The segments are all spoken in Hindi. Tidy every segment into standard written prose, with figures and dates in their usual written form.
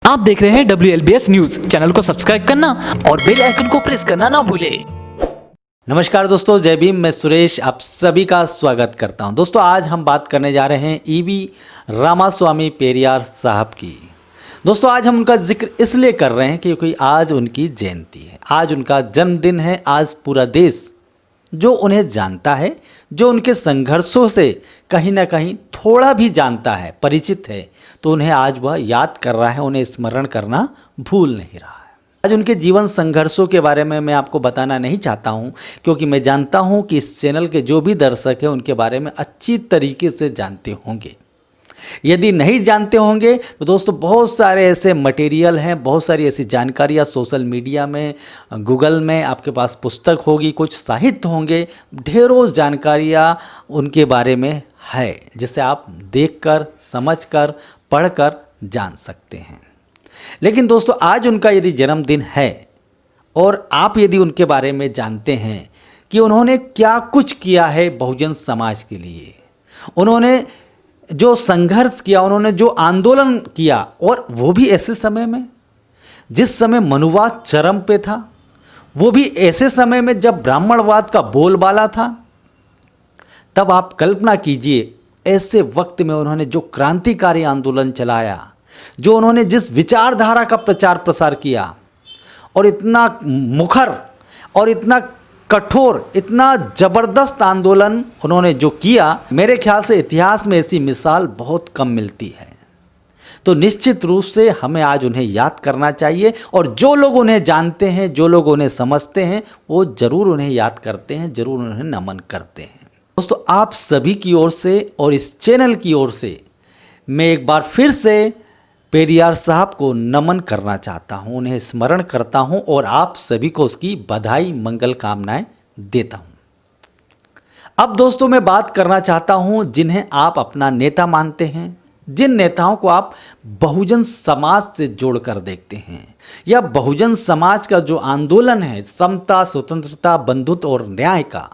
आप देख रहे हैं WLBS न्यूज। चैनल को सब्सक्राइब करना और बेल आइकन को प्रेस करना ना भूलें। नमस्कार दोस्तों, जय भीम। मैं सुरेश आप सभी का स्वागत करता हूं। दोस्तों, आज हम बात करने जा रहे हैं ईवी रामास्वामी पेरियार साहब की। दोस्तों, आज हम उनका जिक्र इसलिए कर रहे हैं क्योंकि आज उनकी जयंती है, आज उनका जन्मदिन है। आज पूरा देश जो उन्हें जानता है, जो उनके संघर्षों से कहीं ना कहीं थोड़ा भी जानता है, परिचित है, तो उन्हें आज वह याद कर रहा है, उन्हें स्मरण करना भूल नहीं रहा है। आज उनके जीवन संघर्षों के बारे में मैं आपको बताना नहीं चाहता हूं, क्योंकि मैं जानता हूं कि इस चैनल के जो भी दर्शक हैं उनके बारे में अच्छी तरीके से जानते होंगे। यदि नहीं जानते होंगे तो दोस्तों, बहुत सारे ऐसे मटेरियल हैं, बहुत सारी ऐसी जानकारियाँ सोशल मीडिया में, गूगल में आपके पास पुस्तक होगी, कुछ साहित्य होंगे, ढेरों जानकारियाँ उनके बारे में है, जिसे आप देखकर, समझकर, पढ़कर जान सकते हैं। लेकिन दोस्तों, आज उनका यदि जन्मदिन है और आप यदि उनके बारे में जानते हैं कि उन्होंने क्या कुछ किया है बहुजन समाज के लिए, उन्होंने जो संघर्ष किया, उन्होंने जो आंदोलन किया, और वो भी ऐसे समय में जिस समय मनुवाद चरम पे था, वो भी ऐसे समय में जब ब्राह्मणवाद का बोलबाला था, तब आप कल्पना कीजिए ऐसे वक्त में उन्होंने जो क्रांतिकारी आंदोलन चलाया, जो उन्होंने जिस विचारधारा का प्रचार प्रसार किया, और इतना मुखर और इतना कठोर, इतना ज़बरदस्त आंदोलन उन्होंने जो किया, मेरे ख्याल से इतिहास में ऐसी मिसाल बहुत कम मिलती है। तो निश्चित रूप से हमें आज उन्हें याद करना चाहिए, और जो लोग उन्हें जानते हैं, जो लोग उन्हें समझते हैं, वो ज़रूर उन्हें याद करते हैं, ज़रूर उन्हें नमन करते हैं। दोस्तों, आप सभी की ओर से और इस चैनल की ओर से मैं एक बार फिर से पेरियार साहब को नमन करना चाहता हूं, उन्हें स्मरण करता हूं, और आप सभी को उसकी बधाई, मंगल कामनाएं देता हूं। अब दोस्तों, मैं बात करना चाहता हूं जिन्हें आप अपना नेता मानते हैं, जिन नेताओं को आप बहुजन समाज से जोड़कर देखते हैं, या बहुजन समाज का जो आंदोलन है समता, स्वतंत्रता, बंधुत्व और न्याय का,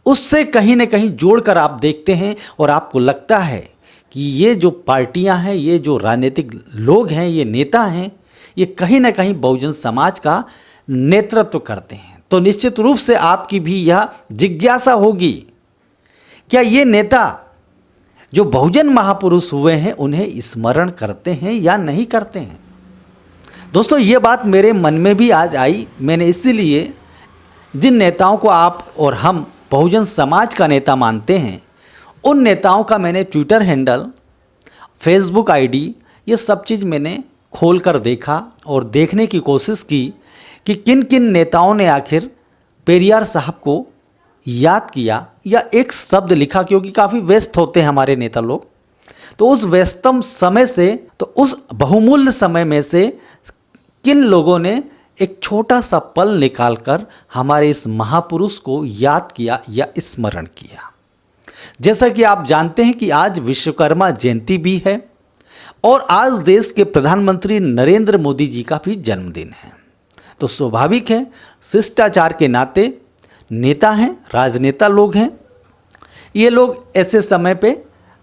उससे कहीं ना कहीं जोड़कर आप देखते हैं, और आपको लगता है कि ये जो पार्टियां हैं, ये जो राजनीतिक लोग हैं, ये नेता हैं, ये कहीं ना कहीं बहुजन समाज का नेतृत्व करते हैं। तो निश्चित रूप से आपकी भी यह जिज्ञासा होगी, क्या ये नेता जो बहुजन महापुरुष हुए हैं उन्हें स्मरण करते हैं या नहीं करते हैं? दोस्तों, ये बात मेरे मन में भी आज आई। मैंने इसीलिए जिन नेताओं को आप और हम बहुजन समाज का नेता मानते हैं, उन नेताओं का मैंने ट्विटर हैंडल, फेसबुक आईडी, ये सब चीज़ मैंने खोल कर देखा और देखने की कोशिश की कि किन किन नेताओं ने आखिर पेरियार साहब को याद किया या एक शब्द लिखा, क्योंकि काफ़ी व्यस्त होते हैं हमारे नेता लोग। तो उस व्यस्तम समय से, तो उस बहुमूल्य समय में से किन लोगों ने एक छोटा सा पल निकालकर हमारे इस महापुरुष को याद किया या स्मरण किया। जैसा कि आप जानते हैं कि आज विश्वकर्मा जयंती भी है, और आज देश के प्रधानमंत्री नरेंद्र मोदी जी का भी जन्मदिन है। तो स्वाभाविक है, शिष्टाचार के नाते नेता हैं, राजनेता लोग हैं, ये लोग ऐसे समय पे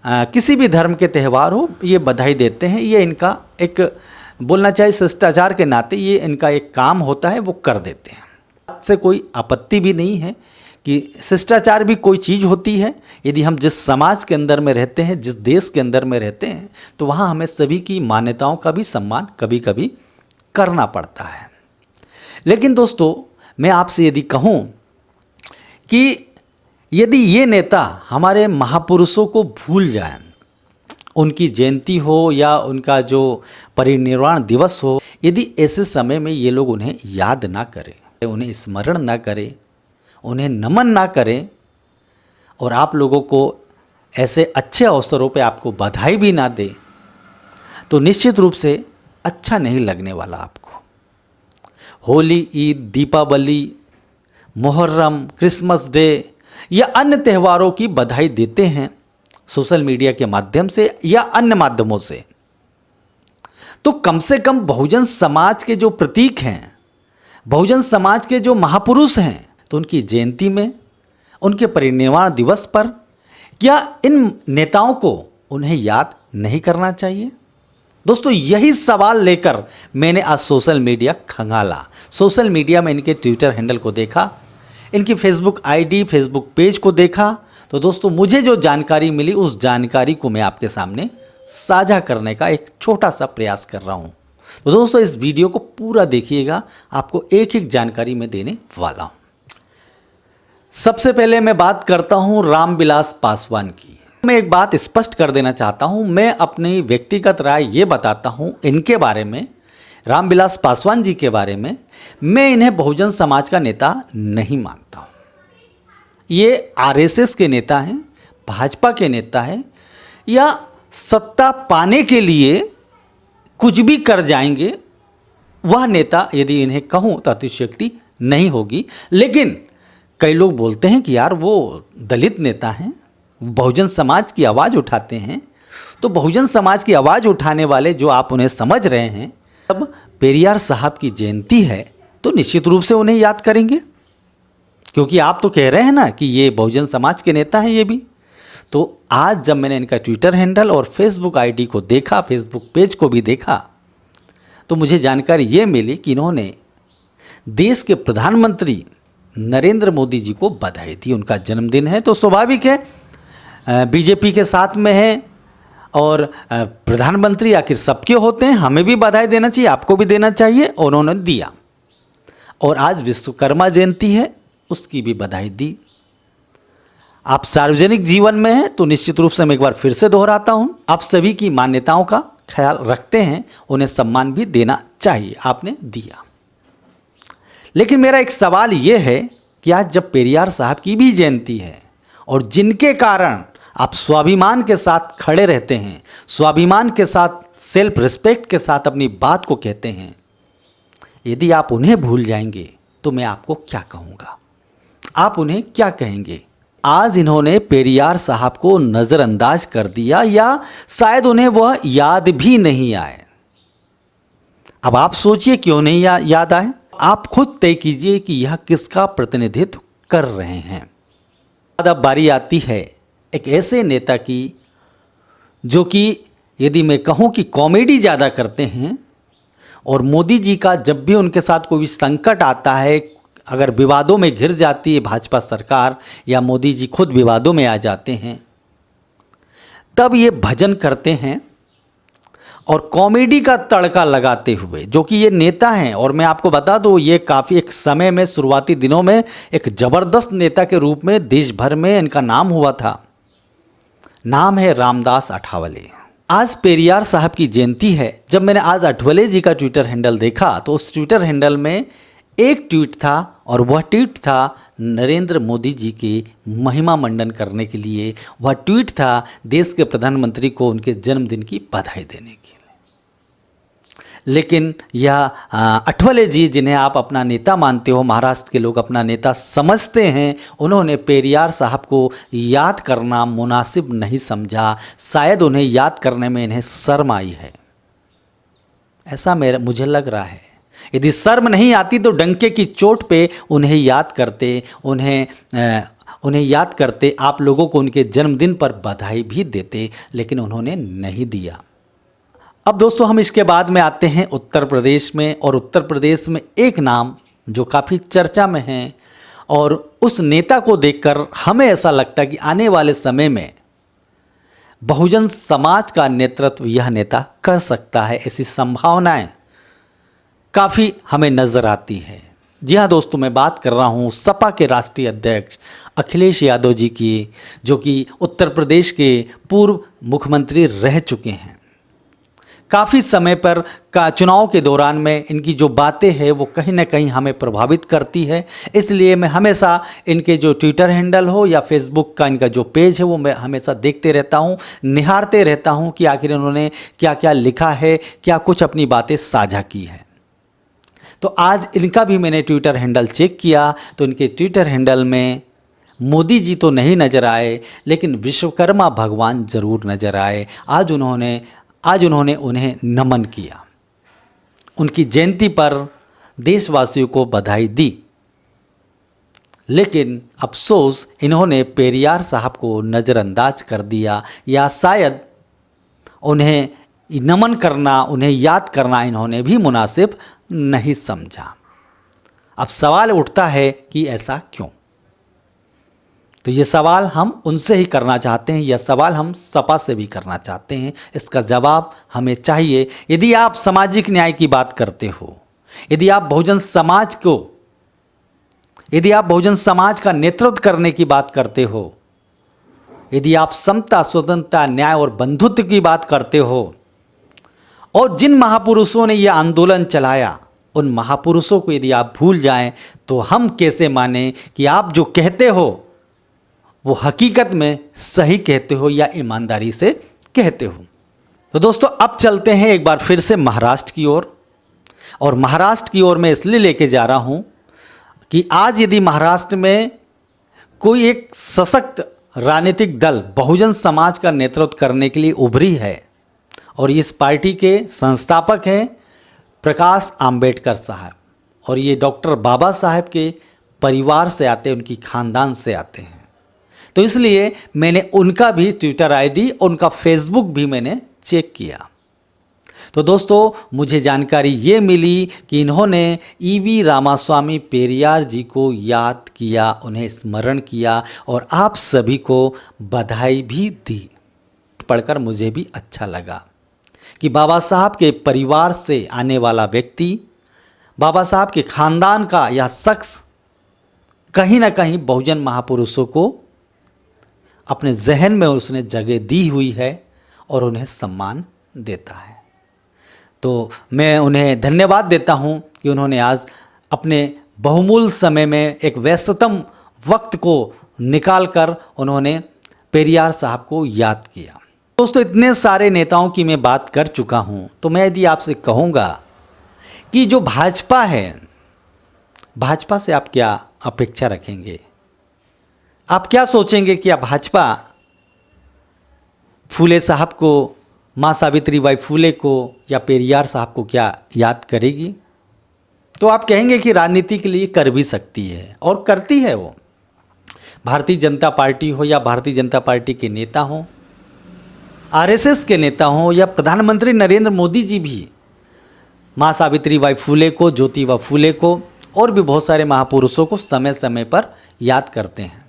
किसी भी धर्म के त्यौहार हो, ये बधाई देते हैं। ये इनका एक, बोलना चाहिए शिष्टाचार के नाते, ये इनका एक काम होता है, वो कर देते हैं। इससे कोई आपत्ति भी नहीं है कि शिष्टाचार भी कोई चीज़ होती है। यदि हम जिस समाज के अंदर में रहते हैं, जिस देश के अंदर में रहते हैं, तो वहाँ हमें सभी की मान्यताओं का भी सम्मान कभी कभी करना पड़ता है। लेकिन दोस्तों, मैं आपसे यदि कहूँ कि यदि ये नेता हमारे महापुरुषों को भूल जाएं, उनकी जयंती हो या उनका जो परिनिर्वाण दिवस हो, यदि ऐसे समय में ये लोग उन्हें याद ना करें, उन्हें स्मरण ना करें, उन्हें नमन ना करें, और आप लोगों को ऐसे अच्छे अवसरों पे आपको बधाई भी ना दे, तो निश्चित रूप से अच्छा नहीं लगने वाला आपको। होली, ईद, दीपावली, मुहर्रम, क्रिसमस डे या अन्य त्योहारों की बधाई देते हैं सोशल मीडिया के माध्यम से या अन्य माध्यमों से, तो कम से कम बहुजन समाज के जो प्रतीक हैं, बहुजन समाज के जो महापुरुष हैं, तो उनकी जयंती में, उनके परिनिर्वाण दिवस पर क्या इन नेताओं को उन्हें याद नहीं करना चाहिए? दोस्तों यही सवाल लेकर मैंने आज सोशल मीडिया खंगाला। सोशल मीडिया में इनके ट्विटर हैंडल को देखा, इनकी फेसबुक आईडी, फेसबुक पेज को देखा, तो दोस्तों मुझे जो जानकारी मिली उस जानकारी को मैं आपके सामने साझा करने का एक छोटा सा प्रयास कर रहा हूँ। तो दोस्तों इस वीडियो को पूरा देखिएगा, आपको एक एक जानकारी मैं देने वाला हूँ। सबसे पहले मैं बात करता हूँ रामविलास पासवान की। मैं एक बात स्पष्ट कर देना चाहता हूँ, मैं अपनी व्यक्तिगत राय ये बताता हूँ इनके बारे में, रामविलास पासवान जी के बारे में। मैं इन्हें बहुजन समाज का नेता नहीं मानता हूँ। ये आरएसएस के नेता हैं, भाजपा के नेता हैं, या सत्ता पाने के लिए कुछ भी कर जाएंगे, वह नेता यदि इन्हें कहूँ तो अतिशयोक्ति नहीं होगी। लेकिन कई लोग बोलते हैं कि यार वो दलित नेता हैं, बहुजन समाज की आवाज़ उठाते हैं। तो बहुजन समाज की आवाज़ उठाने वाले जो आप उन्हें समझ रहे हैं, जब पेरियार साहब की जयंती है तो निश्चित रूप से उन्हें याद करेंगे, क्योंकि आप तो कह रहे हैं ना कि ये बहुजन समाज के नेता हैं ये भी। तो आज जब मैंने इनका ट्विटर हैंडल और फेसबुक आईडी को देखा, फेसबुक पेज को भी देखा, तो मुझे जानकारी ये मिली कि इन्होंने देश के प्रधानमंत्री नरेंद्र मोदी जी को बधाई दी। उनका जन्मदिन है तो स्वाभाविक है, बीजेपी के साथ में है और प्रधानमंत्री आखिर सबके होते हैं, हमें भी बधाई देना चाहिए, आपको भी देना चाहिए, और उन्होंने दिया। और आज विश्वकर्मा जयंती है, उसकी भी बधाई दी। आप सार्वजनिक जीवन में हैं तो निश्चित रूप से मैं एक बार फिर से दोहराता हूं, आप सभी की मान्यताओं का ख्याल रखते हैं, उन्हें सम्मान भी देना चाहिए, आपने दिया। लेकिन मेरा एक सवाल ये है कि आज जब पेरियार साहब की भी जयंती है और जिनके कारण आप स्वाभिमान के साथ खड़े रहते हैं, स्वाभिमान के साथ, सेल्फ रिस्पेक्ट के साथ अपनी बात को कहते हैं, यदि आप उन्हें भूल जाएंगे तो मैं आपको क्या कहूँगा, आप उन्हें क्या कहेंगे। आज इन्होंने पेरियार साहब को नज़रअंदाज कर दिया, या शायद उन्हें वह याद भी नहीं आए। अब आप सोचिए क्यों नहीं याद आए, आप खुद तय कीजिए कि यह किसका प्रतिनिधित्व कर रहे हैं। अब बारी आती है एक ऐसे नेता की जो कि यदि मैं कहूँ कि कॉमेडी ज़्यादा करते हैं, और मोदी जी का जब भी उनके साथ कोई संकट आता है, अगर विवादों में घिर जाती है भाजपा सरकार या मोदी जी खुद विवादों में आ जाते हैं, तब ये भजन करते हैं और कॉमेडी का तड़का लगाते हुए, जो कि ये नेता हैं। और मैं आपको बता दूं, ये काफ़ी एक समय में शुरुआती दिनों में एक ज़बरदस्त नेता के रूप में देश भर में इनका नाम हुआ था। नाम है रामदास अठावले। आज पेरियार साहब की जयंती है। जब मैंने आज अठावले जी का ट्विटर हैंडल देखा तो उस ट्विटर हैंडल में एक ट्वीट था, और वह ट्वीट था नरेंद्र मोदी जी की महिमा मंडन करने के लिए। वह ट्वीट था देश के प्रधानमंत्री को उनके जन्मदिन की बधाई देने के लिए। लेकिन यह अठावले जी, जिन्हें आप अपना नेता मानते हो, महाराष्ट्र के लोग अपना नेता समझते हैं, उन्होंने पेरियार साहब को याद करना मुनासिब नहीं समझा। शायद उन्हें याद करने में इन्हें शर्म आई है, ऐसा मुझे लग रहा है। यदि शर्म नहीं आती तो डंके की चोट पे उन्हें याद करते, उन्हें याद करते, आप लोगों को उनके जन्मदिन पर बधाई भी देते, लेकिन उन्होंने नहीं दिया। अब दोस्तों हम इसके बाद में आते हैं उत्तर प्रदेश में, और उत्तर प्रदेश में एक नाम जो काफ़ी चर्चा में है, और उस नेता को देखकर हमें ऐसा लगता है कि आने वाले समय में बहुजन समाज का नेतृत्व यह नेता कर सकता है। ऐसी संभावनाएं काफ़ी हमें नज़र आती है। जी हाँ दोस्तों, मैं बात कर रहा हूँ सपा के राष्ट्रीय अध्यक्ष अखिलेश यादव जी की, जो कि उत्तर प्रदेश के पूर्व मुख्यमंत्री रह चुके हैं। काफ़ी समय पर चुनाव के दौरान में इनकी जो बातें हैं वो कहीं ना कहीं हमें प्रभावित करती है। इसलिए मैं हमेशा इनके जो ट्विटर हैंडल हो या फेसबुक का इनका जो पेज है वो मैं हमेशा देखते रहता हूँ, निहारते रहता हूँ कि आखिर इन्होंने क्या क्या लिखा है, क्या कुछ अपनी बातें साझा की है। तो आज इनका भी मैंने ट्विटर हैंडल चेक किया तो इनके ट्विटर हैंडल में मोदी जी तो नहीं नज़र आए, लेकिन विश्वकर्मा भगवान ज़रूर नज़र आए। आज उन्होंने उन्हें नमन किया, उनकी जयंती पर देशवासियों को बधाई दी। लेकिन अफसोस इन्होंने पेरियार साहब को नज़रअंदाज कर दिया, या शायद उन्हें नमन करना, उन्हें याद करना इन्होंने भी मुनासिब नहीं समझा। अब सवाल उठता है कि ऐसा क्यों? तो ये सवाल हम उनसे ही करना चाहते हैं, यह सवाल हम सपा से भी करना चाहते हैं। इसका जवाब हमें चाहिए। यदि आप सामाजिक न्याय की बात करते हो, यदि आप बहुजन समाज का नेतृत्व करने की बात करते हो, यदि आप समता, स्वतंत्रता, न्याय और बंधुत्व की बात करते हो, और जिन महापुरुषों ने यह आंदोलन चलाया उन महापुरुषों को यदि आप भूल जाएं, तो हम कैसे माने कि आप जो कहते हो वो हकीकत में सही कहते हो या ईमानदारी से कहते हो। तो दोस्तों, अब चलते हैं एक बार फिर से महाराष्ट्र की ओर। और महाराष्ट्र की ओर मैं इसलिए लेके जा रहा हूं कि आज यदि महाराष्ट्र में कोई एक सशक्त राजनीतिक दल बहुजन समाज का नेतृत्व करने के लिए उभरी है, और इस पार्टी के संस्थापक हैं प्रकाश आंबेडकर साहब, और ये डॉक्टर बाबा साहब के परिवार से आते हैं, उनकी खानदान से आते हैं। तो इसलिए मैंने उनका भी ट्विटर आईडी, उनका फेसबुक भी मैंने चेक किया। तो दोस्तों, मुझे जानकारी ये मिली कि इन्होंने ईवी रामास्वामी पेरियार जी को याद किया, उन्हें स्मरण किया और आप सभी को बधाई भी दी। पढ़कर मुझे भी अच्छा लगा कि बाबा साहब के परिवार से आने वाला व्यक्ति, बाबा साहब के खानदान का यह शख्स कहीं ना कहीं बहुजन महापुरुषों को अपने जहन में उसने जगह दी हुई है और उन्हें सम्मान देता है। तो मैं उन्हें धन्यवाद देता हूं कि उन्होंने आज अपने बहुमूल्य समय में एक व्यस्ततम वक्त को निकालकर उन्होंने पेरियार साहब को याद किया। दोस्तों, इतने सारे नेताओं की मैं बात कर चुका हूं, तो मैं यदि आपसे कहूँगा कि जो भाजपा है, भाजपा से आप क्या अपेक्षा रखेंगे? आप क्या सोचेंगे कि आप भाजपा फूले साहब को, माँ सावित्रीबाई फूले को या पेरियार साहब को क्या याद करेगी? तो आप कहेंगे कि राजनीति के लिए कर भी सकती है और करती है। वो भारतीय जनता पार्टी हो या भारतीय जनता पार्टी के नेता हों, आरएसएस के नेता हों या प्रधानमंत्री नरेंद्र मोदी जी भी माँ सावित्रीबाई फूले को, ज्योतिबा फूले को और भी बहुत सारे महापुरुषों को समय समय पर याद करते हैं।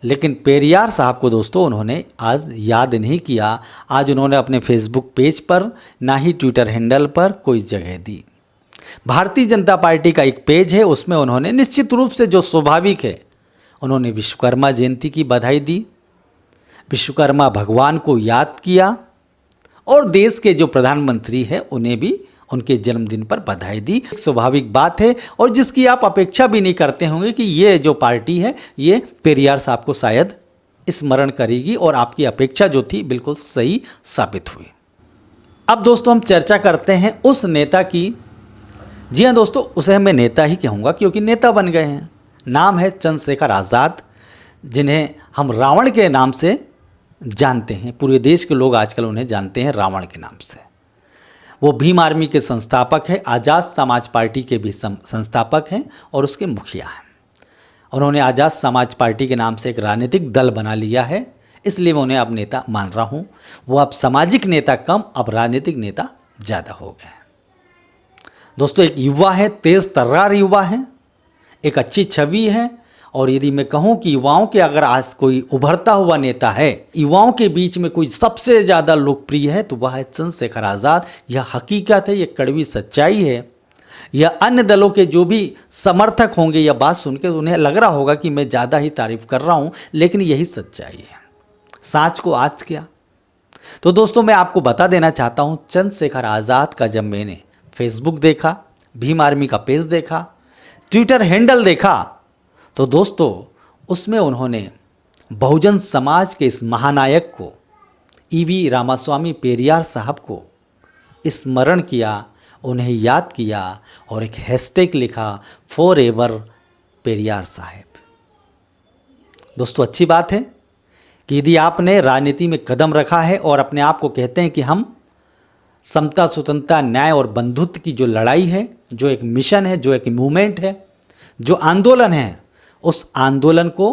लेकिन पेरियार साहब को दोस्तों उन्होंने आज याद नहीं किया। आज उन्होंने अपने फेसबुक पेज पर, ना ही ट्विटर हैंडल पर कोई जगह दी। भारतीय जनता पार्टी का एक पेज है, उसमें उन्होंने निश्चित रूप से, जो स्वाभाविक है, उन्होंने विश्वकर्मा जयंती की बधाई दी, विश्वकर्मा भगवान को याद किया और देश के जो प्रधानमंत्री हैं उन्हें भी उनके जन्मदिन पर बधाई दी। एक स्वाभाविक बात है और जिसकी आप अपेक्षा भी नहीं करते होंगे कि ये जो पार्टी है ये पेरियार साहब को शायद स्मरण करेगी, और आपकी अपेक्षा जो थी बिल्कुल सही साबित हुई। अब दोस्तों, हम चर्चा करते हैं उस नेता की। जी हाँ दोस्तों, उसे मैं नेता ही कहूँगा क्योंकि नेता बन गए हैं। नाम है चंद्रशेखर आज़ाद, जिन्हें हम रावण के नाम से जानते हैं। पूरे देश के लोग आजकल उन्हें जानते हैं रावण के नाम से। वो भीम आर्मी के संस्थापक हैं, आज़ाद समाज पार्टी के भी संस्थापक हैं और उसके मुखिया हैं। उन्होंने आज़ाद समाज पार्टी के नाम से एक राजनीतिक दल बना लिया है, इसलिए मैं उन्हें अब नेता मान रहा हूँ। वो अब सामाजिक नेता कम, अब राजनीतिक नेता ज़्यादा हो गए। दोस्तों, एक युवा है, तेज़ तर्रार युवा है, एक अच्छी छवि है। और यदि मैं कहूं कि युवाओं के अगर आज कोई उभरता हुआ नेता है, युवाओं के बीच में कोई सबसे ज़्यादा लोकप्रिय है, तो वह है चंद्रशेखर आज़ाद। यह हकीकत है, यह कड़वी सच्चाई है। यह अन्य दलों के जो भी समर्थक होंगे यह बात सुनकर उन्हें लग रहा होगा कि मैं ज़्यादा ही तारीफ कर रहा हूं, लेकिन यही सच्चाई है। साँच को आज क्या। तो दोस्तों, मैं आपको बता देना चाहता हूँ, चंद्रशेखर आज़ाद का जब मैंने फेसबुक देखा, भीम आर्मी का पेज देखा, ट्विटर हैंडल देखा, तो दोस्तों उसमें उन्होंने बहुजन समाज के इस महानायक को, ईवी रामास्वामी पेरियार साहब को स्मरण किया, उन्हें याद किया और एक हैशटैग लिखा, फॉर एवर पेरियार साहब। दोस्तों, अच्छी बात है कि यदि आपने राजनीति में कदम रखा है और अपने आप को कहते हैं कि हम समता, स्वतंत्रता, न्याय और बंधुत्व की जो लड़ाई है, जो एक मिशन है, जो एक मूवमेंट है, जो आंदोलन है, उस आंदोलन को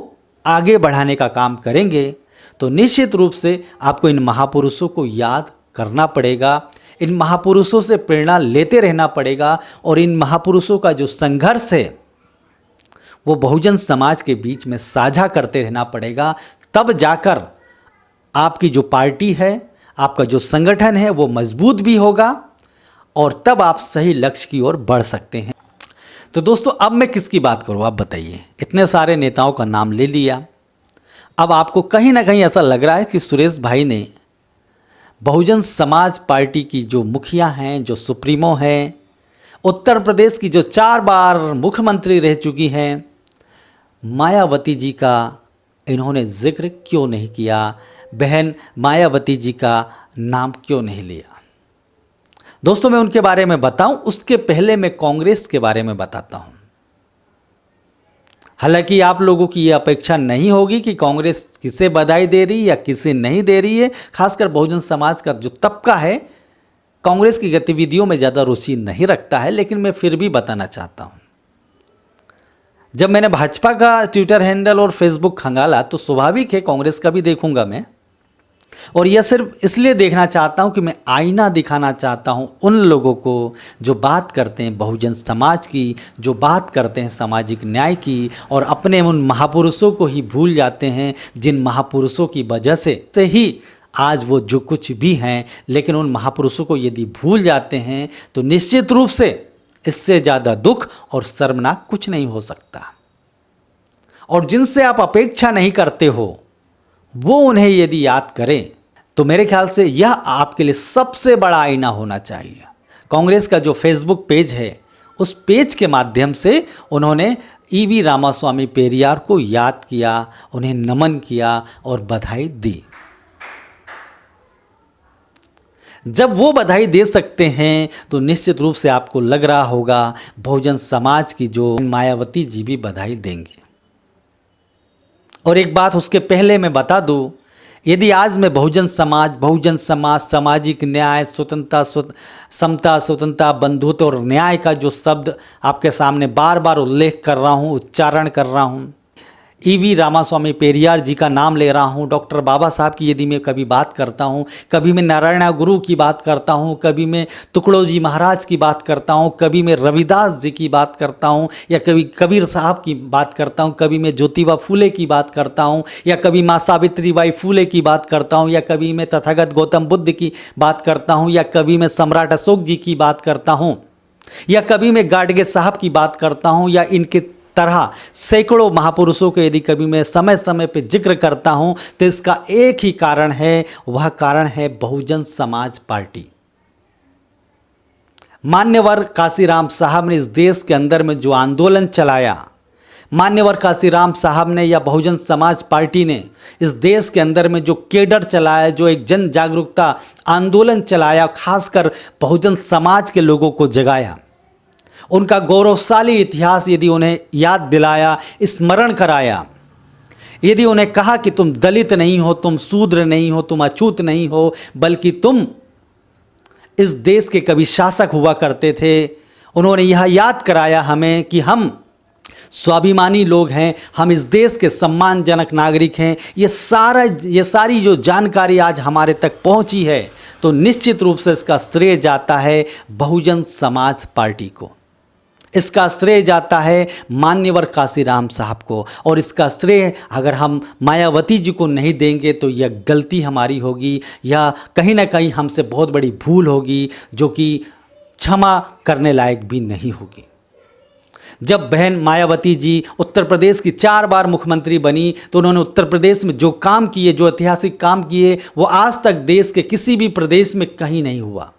आगे बढ़ाने का काम करेंगे, तो निश्चित रूप से आपको इन महापुरुषों को याद करना पड़ेगा, इन महापुरुषों से प्रेरणा लेते रहना पड़ेगा और इन महापुरुषों का जो संघर्ष है वो बहुजन समाज के बीच में साझा करते रहना पड़ेगा। तब जाकर आपकी जो पार्टी है, आपका जो संगठन है वो मजबूत भी होगा और तब आप सही लक्ष्य की ओर बढ़ सकते हैं। तो दोस्तों, अब मैं किसकी बात करूँ आप बताइए। इतने सारे नेताओं का नाम ले लिया, अब आपको कहीं ना कहीं ऐसा लग रहा है कि सुरेश भाई ने बहुजन समाज पार्टी की जो मुखिया हैं, जो सुप्रीमो हैं, उत्तर प्रदेश की जो 4 बार मुख्यमंत्री रह चुकी हैं, मायावती जी का इन्होंने जिक्र क्यों नहीं किया, बहन मायावती जी का नाम क्यों नहीं लिया। दोस्तों, मैं उनके बारे में बताऊं उसके पहले मैं कांग्रेस के बारे में बताता हूं। हालांकि आप लोगों की ये अपेक्षा नहीं होगी कि कांग्रेस किसे बधाई दे रही या किसे नहीं दे रही है। खासकर बहुजन समाज का जो तबका है कांग्रेस की गतिविधियों में ज़्यादा रुचि नहीं रखता है, लेकिन मैं फिर भी बताना चाहता हूं। जब मैंने भाजपा का ट्विटर हैंडल और फेसबुक खंगाला तो स्वाभाविक है कांग्रेस का भी देखूंगा मैं, और यह सिर्फ इसलिए देखना चाहता हूं कि मैं आईना दिखाना चाहता हूं उन लोगों को जो बात करते हैं बहुजन समाज की, जो बात करते हैं सामाजिक न्याय की, और अपने उन महापुरुषों को ही भूल जाते हैं जिन महापुरुषों की वजह से ही आज वो जो कुछ भी हैं। लेकिन उन महापुरुषों को यदि भूल जाते हैं तो निश्चित रूप से इससे ज़्यादा दुख और शर्मनाक कुछ नहीं हो सकता। और जिनसे आप अपेक्षा नहीं करते हो वो उन्हें यदि याद करें तो मेरे ख्याल से यह आपके लिए सबसे बड़ा आईना होना चाहिए। कांग्रेस का जो फेसबुक पेज है उस पेज के माध्यम से उन्होंने ईवी रामास्वामी पेरियार को याद किया, उन्हें नमन किया और बधाई दी। जब वो बधाई दे सकते हैं तो निश्चित रूप से आपको लग रहा होगा बहुजन समाज की जो मायावती जी भी बधाई देंगे। और एक बात उसके पहले मैं बता दूं, यदि आज मैं बहुजन समाज, सामाजिक न्याय, स्वतंत्रता, समता, स्वतंत्रता, बंधुत्व और न्याय का जो शब्द आपके सामने बार बार उल्लेख कर रहा हूँ, उच्चारण कर रहा हूँ, ईवी रामास्वामी पेरियार जी का नाम ले रहा हूँ, डॉक्टर बाबा साहब की यदि मैं कभी बात करता हूँ, कभी मैं नारायण गुरु की बात करता हूँ, कभी मैं तुकड़ोजी महाराज की बात करता हूँ, कभी मैं रविदास जी की बात करता हूँ, या कभी कबीर साहब की बात करता हूँ, कभी मैं ज्योतिबा फूले की बात करता हूँ, या कभी माँ सावित्रीबाई फूले की बात करता हूँ, या कभी मैं तथागत गौतम बुद्ध की बात करता हूँ, या कभी मैं सम्राट अशोक जी की बात करता हूँ, या कभी मैं गाडगे साहब की बात करता हूँ, या इनके तरह सैकड़ों महापुरुषों के यदि कभी मैं समय समय पे जिक्र करता हूं तो इसका एक ही कारण है, वह कारण है बहुजन समाज पार्टी। मान्यवर काशीराम साहब ने इस देश के अंदर में जो आंदोलन चलाया, मान्यवर काशीराम साहब ने या बहुजन समाज पार्टी ने इस देश के अंदर में जो केडर चलाया, जो एक जन जागरूकता आंदोलन चलाया, खासकर बहुजन समाज के लोगों को जगाया, उनका गौरवशाली इतिहास यदि उन्हें याद दिलाया, स्मरण कराया, यदि उन्हें कहा कि तुम दलित नहीं हो, तुम शूद्र नहीं हो, तुम अछूत नहीं हो, बल्कि तुम इस देश के कभी शासक हुआ करते थे, उन्होंने यह याद कराया हमें कि हम स्वाभिमानी लोग हैं, हम इस देश के सम्मानजनक नागरिक हैं। ये सारी जो जानकारी आज हमारे तक पहुंची है तो निश्चित रूप से इसका श्रेय जाता है बहुजन समाज पार्टी को, इसका श्रेय जाता है मान्यवर काशीराम साहब को, और इसका श्रेय अगर हम मायावती जी को नहीं देंगे तो यह गलती हमारी होगी, या कहीं ना कहीं हमसे बहुत बड़ी भूल होगी जो कि क्षमा करने लायक भी नहीं होगी। जब बहन मायावती जी उत्तर प्रदेश की 4 बार मुख्यमंत्री बनी तो उन्होंने उत्तर प्रदेश में जो काम किए, जो ऐतिहासिक काम किए, वो आज तक देश के किसी भी प्रदेश में कहीं नहीं हुआ।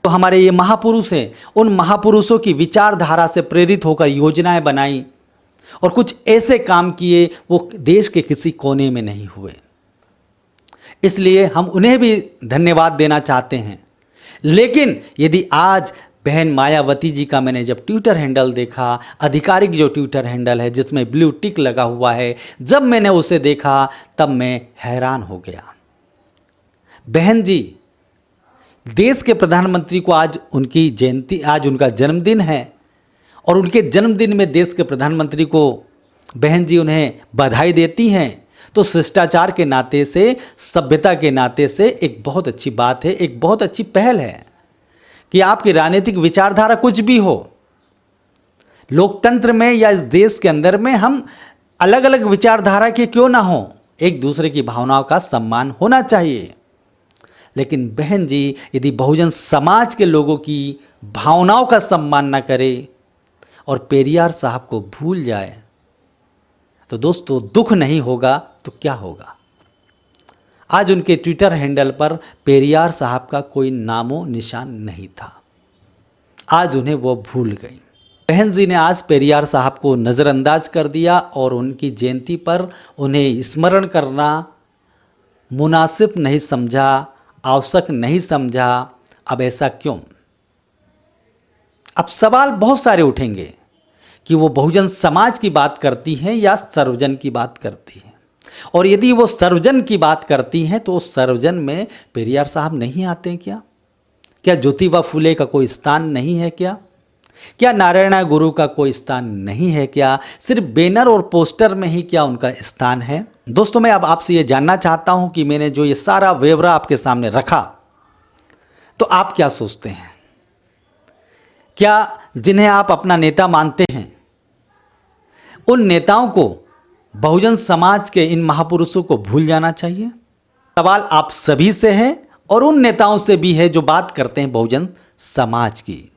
तो हमारे ये महापुरुष हैं, उन महापुरुषों की विचारधारा से प्रेरित होकर योजनाएं बनाई और कुछ ऐसे काम किए वो देश के किसी कोने में नहीं हुए। इसलिए हम उन्हें भी धन्यवाद देना चाहते हैं। लेकिन यदि आज बहन मायावती जी का मैंने जब ट्विटर हैंडल देखा, आधिकारिक जो ट्विटर हैंडल है जिसमें ब्लू टिक लगा हुआ है, जब मैंने उसे देखा तब मैं हैरान हो गया। बहन जी, देश के प्रधानमंत्री को आज उनकी जयंती, आज उनका जन्मदिन है, और उनके जन्मदिन में देश के प्रधानमंत्री को बहन जी उन्हें बधाई देती हैं तो शिष्टाचार के नाते से, सभ्यता के नाते से एक बहुत अच्छी बात है, एक बहुत अच्छी पहल है कि आपकी राजनीतिक विचारधारा कुछ भी हो, लोकतंत्र में या इस देश के अंदर में हम अलग अलग विचारधारा के क्यों ना हो, एक दूसरे की भावनाओं का सम्मान होना चाहिए। लेकिन बहन जी, यदि बहुजन समाज के लोगों की भावनाओं का सम्मान ना करे और पेरियार साहब को भूल जाए तो दोस्तों दुख नहीं होगा तो क्या होगा। आज उनके ट्विटर हैंडल पर पेरियार साहब का कोई नामो निशान नहीं था, आज उन्हें वो भूल गई। बहन जी ने आज पेरियार साहब को नज़रअंदाज कर दिया और उनकी जयंती पर उन्हें स्मरण करना मुनासिब नहीं समझा, आवश्यक नहीं समझा। अब ऐसा क्यों? अब सवाल बहुत सारे उठेंगे कि वो बहुजन समाज की बात करती हैं या सर्वजन की बात करती हैं, और यदि वो सर्वजन की बात करती हैं तो सर्वजन में पेरियार साहब नहीं आते हैं क्या? क्या ज्योतिबा फुले का कोई स्थान नहीं है क्या? क्या नारायण गुरु का कोई स्थान नहीं है क्या? सिर्फ बैनर और पोस्टर में ही क्या उनका स्थान है? दोस्तों, मैं अब आपसे ये जानना चाहता हूं कि मैंने जो ये सारा ब्यौरा आपके सामने रखा, तो आप क्या सोचते हैं? क्या जिन्हें आप अपना नेता मानते हैं, उन नेताओं को, बहुजन समाज के इन महापुरुषों को भूल जाना चाहिए? सवाल आप सभी से है और उन नेताओं से भी है जो बात करते हैं बहुजन समाज की।